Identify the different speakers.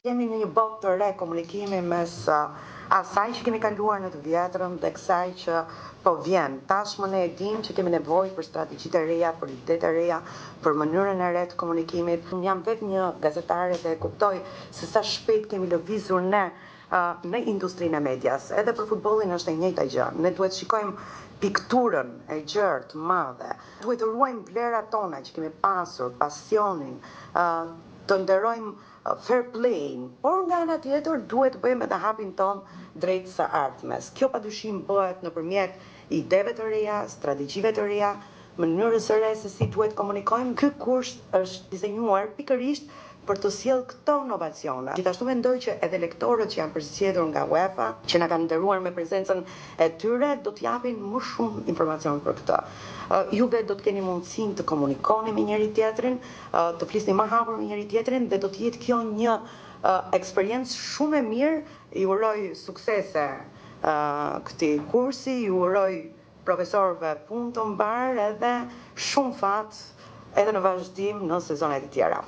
Speaker 1: Jemi në një botë të re komunikimi mes asaj që kemi kaluar në të vjetrën dhe kësaj që po vjen. Tashmë ne e dimë që kemi nevojë për strategjitë e reja, për idetë e reja, për mënyrën e re të komunikimit. Unë jam vetë një gazetare dhe e kuptoj se sa shpejt kemi lëvizur ne në industrinë e medias. Edhe për futbollin është e njëjta gjë. Ne duhet shikojmë pikturën e gjerë të madhe. Duhet të ruajmë vlerat tona që kemi pasur, pasionin, të nderojmë fair play, por nga ana tjetër duhet të bëjmë edhe hapin ton drejt së ardhmes. Kjo padyshim bëhet nëpërmjet ideve të reja, strategjive të reja, mënyrës së re se si duhet komunikojmë. Ky kurs është dizenjuar pikërisht për të sjellë këto inovacione. Gjithashtu mendoj që edhe lektorët që janë përzgjedhur nga UEFA, që na kanë nderuar me prezencën e tyre, do të japin më shumë informacion për këtë. Juve do të keni mundësinë të komunikoni me njëri tjetrin, të flisni më hapur me njëri tjetrin dhe do të jetë kjo një eksperiencë shumë e mirë. Ju uroj suksese këtij kursi, ju uroj profesorëve punë të mbar edhe shumë fat edhe në vazhdim në sezonet e tjera.